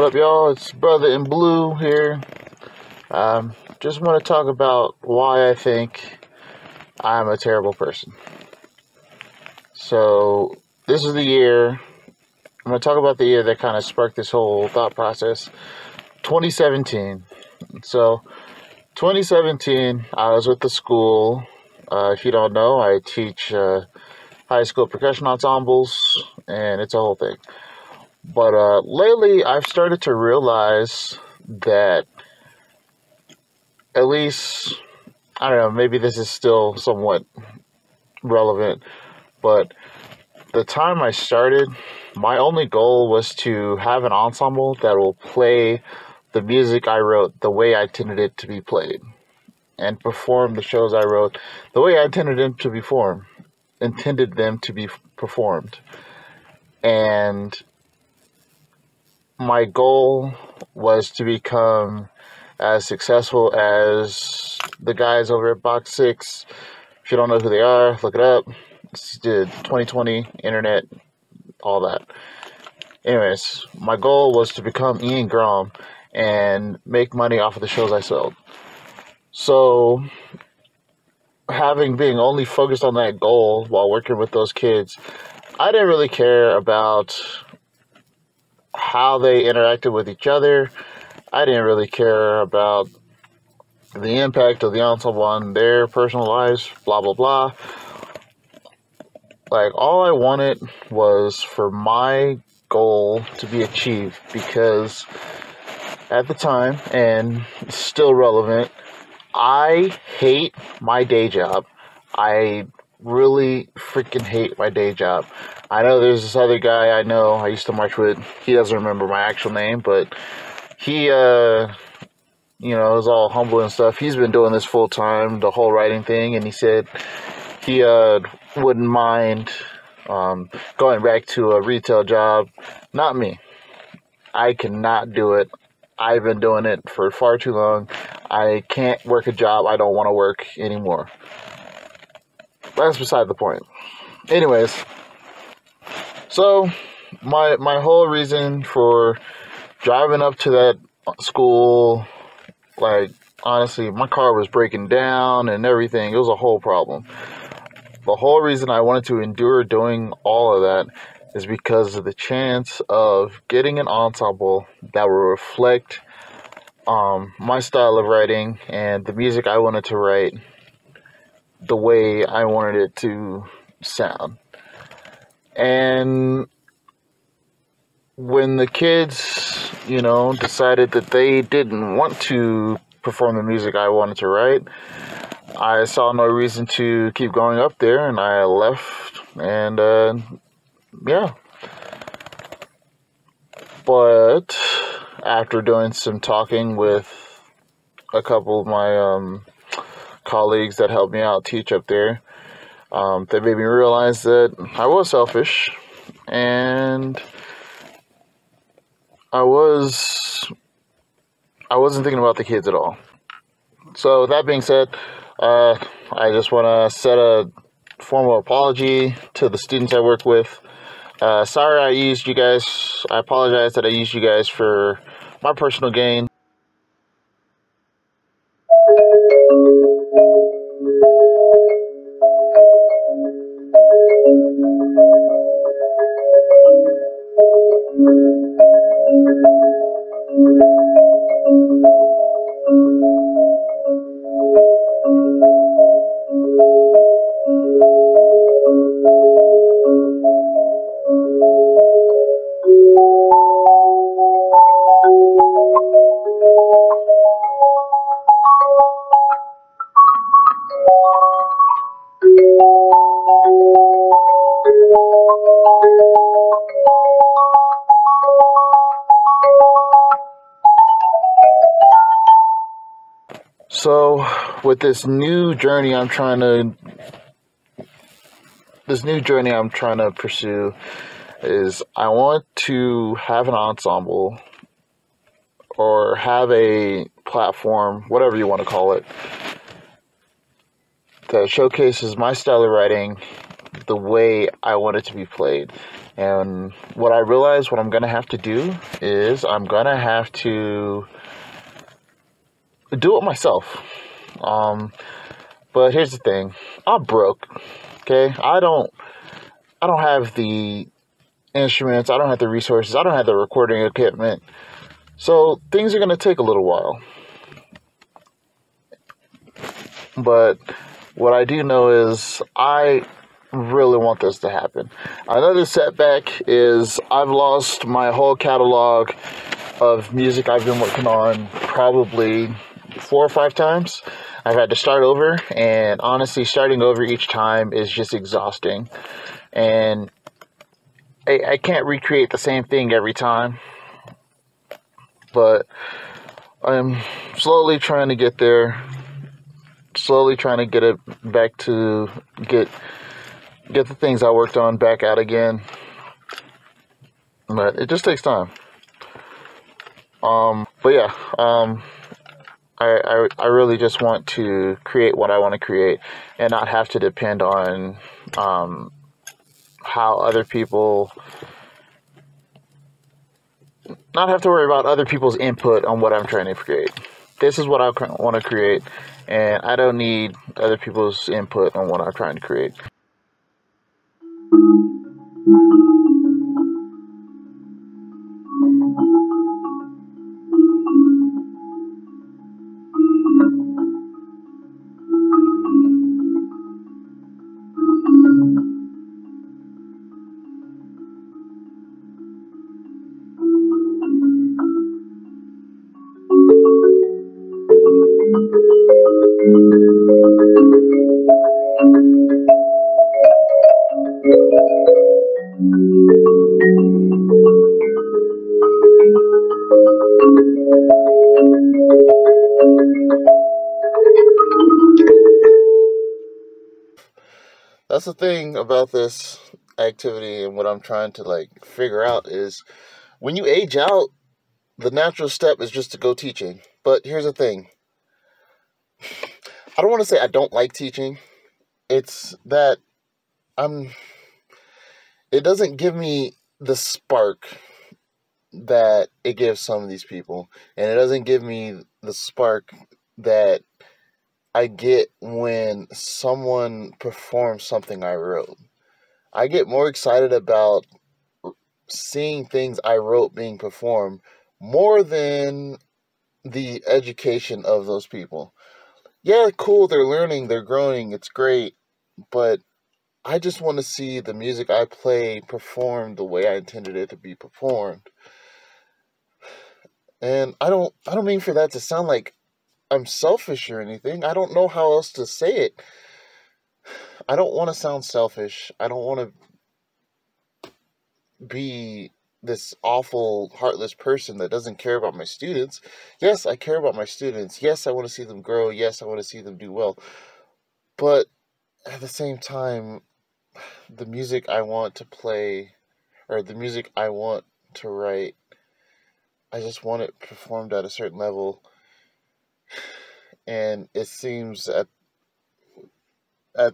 up, y'all? It's Brother in Blue here. Just want to talk about why I think I'm a terrible person. So, this is the year. I'm going to talk about the year that kind of sparked this whole thought process. 2017. So, 2017, I was with the school. If you don't know, I teach high school percussion ensembles, and it's a whole thing. But lately, I've started to realize that at least, I don't know, maybe this is still somewhat relevant, but the time I started, my only goal was to have an ensemble that will play the music I wrote the way I intended it to be played, and perform the shows I wrote the way I intended them to be performed. And my goal was to become as successful as the guys over at Box 6. If you don't know who they are, look it up. It's the 2020 internet, all that. Anyways, my goal was to become Ian Grom and make money off of the shows I sold. So, being only focused on that goal while working with those kids, I didn't really care about how they interacted with each other. I didn't really care about the impact of the ensemble on their personal lives, blah, blah, blah. Like, all I wanted was for my goal to be achieved, because at the time, and still relevant, I hate my day job. I really freaking hate my day job. I know there's this other guy I know I used to march with. He doesn't remember my actual name, but he, is all humble and stuff. He's been doing this full time, the whole writing thing, and he said he wouldn't mind going back to a retail job. Not me. I cannot do it. I've been doing it for far too long. I can't work a job I don't want to work anymore. That's beside the point. Anyways, so my whole reason for driving up to that school, like, honestly, my car was breaking down and everything. It was a whole problem. The whole reason I wanted to endure doing all of that is because of the chance of getting an ensemble that will reflect my style of writing and the music I wanted to write the way I wanted it to sound. And when the kids, decided that they didn't want to perform the music I wanted to write, I saw no reason to keep going up there, and I left, and yeah. But after doing some talking with a couple of my colleagues that helped me out teach up there, they made me realize that I was selfish, and I wasn't thinking about the kids at all. So that being said, I just want to set a formal apology to the students I work with. Sorry I used you guys. I apologize that I used you guys for my personal gain. So, with this new journey I'm trying to pursue is I want to have an ensemble or have a platform, whatever you want to call it, that showcases my style of writing the way I want it to be played. And what I realize what I'm going to have to do is I'm going to have to do it myself. But here's the thing. I'm broke. Okay? I don't have the instruments, I don't have the resources, I don't have the recording equipment. So things are going to take a little while. But what I do know is I really want this to happen. Another setback is I've lost my whole catalog of music I've been working on probably 4 or 5 times. I've had to start over, and honestly, starting over each time is just exhausting. And I can't recreate the same thing every time, but I'm slowly trying to get there. Slowly trying to get it back to get the things I worked on back out again. But it just takes time. But yeah, I really just want to create what I want to create and not have to depend on how other people, not have to worry about other people's input on what I'm trying to create. This is what I want to create, and I don't need other people's input on what I'm trying to create. That's the thing about this activity, and what I'm trying to figure out is when you age out, the natural step is just to go teaching. But here's the thing. I don't want to say I don't like teaching. It's that I'm it doesn't give me the spark that it gives some of these people. And it doesn't give me the spark that I get when someone performs something I wrote. I get more excited about seeing things I wrote being performed more than the education of those people. Yeah, cool, they're learning, they're growing, it's great, but I just want to see the music I play performed the way I intended it to be performed. And I don't mean for that to sound like I'm selfish or anything. I don't know how else to say it. I don't want to sound selfish. I don't want to be this awful, heartless person that doesn't care about my students. Yes, I care about my students. Yes, I want to see them grow. Yes, I want to see them do well. But at the same time, the music I want to play, or the music I want to write, I just want it performed at a certain level. And it seems at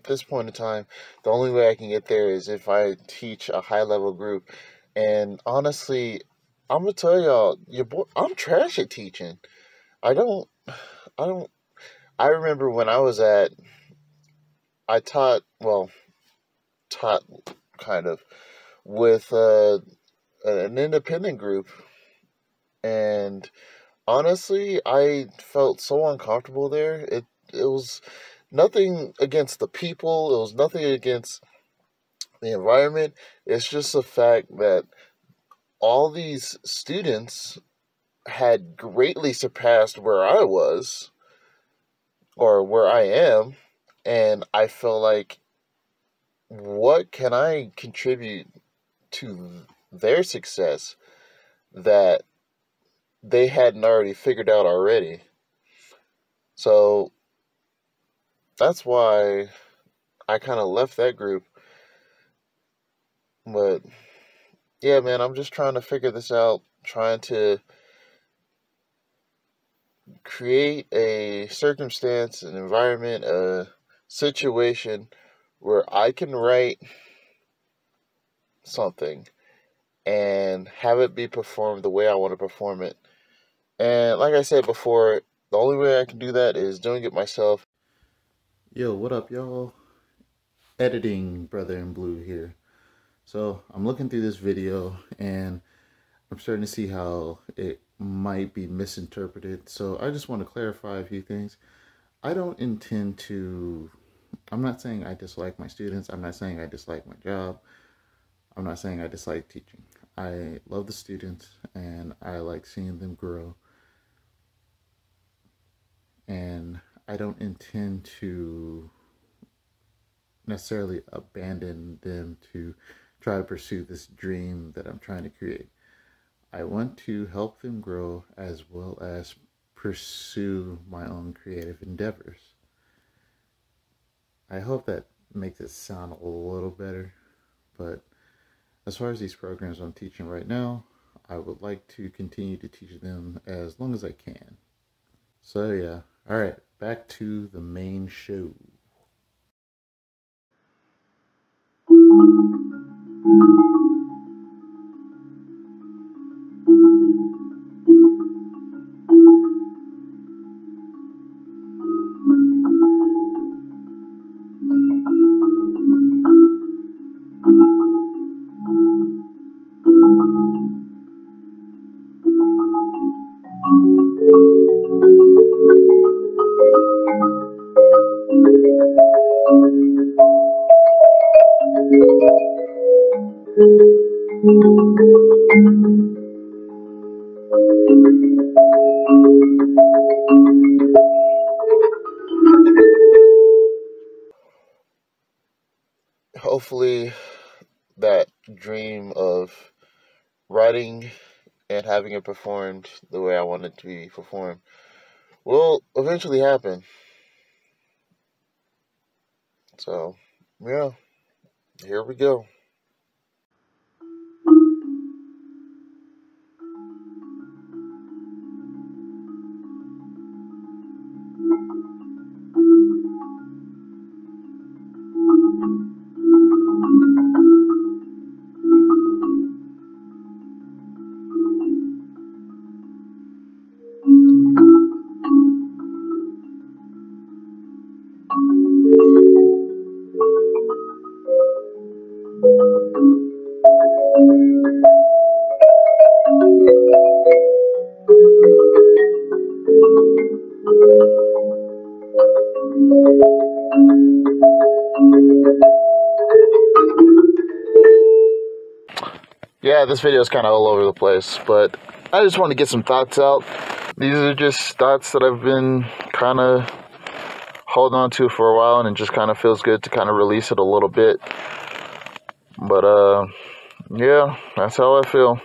this point in time, the only way I can get there is if I teach a high level group. And honestly, I'm gonna tell y'all, I'm trash at teaching. I don't, I don't. I remember when I taught kind of with an independent group, and honestly, I felt so uncomfortable there. It was nothing against the people. It was nothing against the environment. It's just the fact that all these students had greatly surpassed where I was or where I am, and I felt like, what can I contribute to their success that they hadn't already figured out already? So that's why I kind of left that group. But yeah, man, I'm just trying to figure this out, trying to create a circumstance, an environment, a situation where I can write something and have it be performed the way I want to perform it. And like I said before, the only way I can do that is doing it myself. Yo, what up, y'all? Editing Brother in Blue here. So I'm looking through this video and I'm starting to see how it might be misinterpreted. So I just want to clarify a few things. I don't intend to, I'm not saying I dislike my students. I'm not saying I dislike my job. I'm not saying I dislike teaching. I love the students and I like seeing them grow. And I don't intend to necessarily abandon them to try to pursue this dream that I'm trying to create. I want to help them grow as well as pursue my own creative endeavors. I hope that makes it sound a little better, but as far as these programs I'm teaching right now, I would like to continue to teach them as long as I can. So yeah, all right, back to the main show. Hopefully that dream of writing and having it performed the way I want it to be performed will eventually happen. So, yeah, here we go. Yeah, this video is kind of all over the place, but I just want to get some thoughts out. These are just thoughts that I've been kind of holding on to for a while, and it just kind of feels good to kind of release it a little bit. But, yeah, that's how I feel.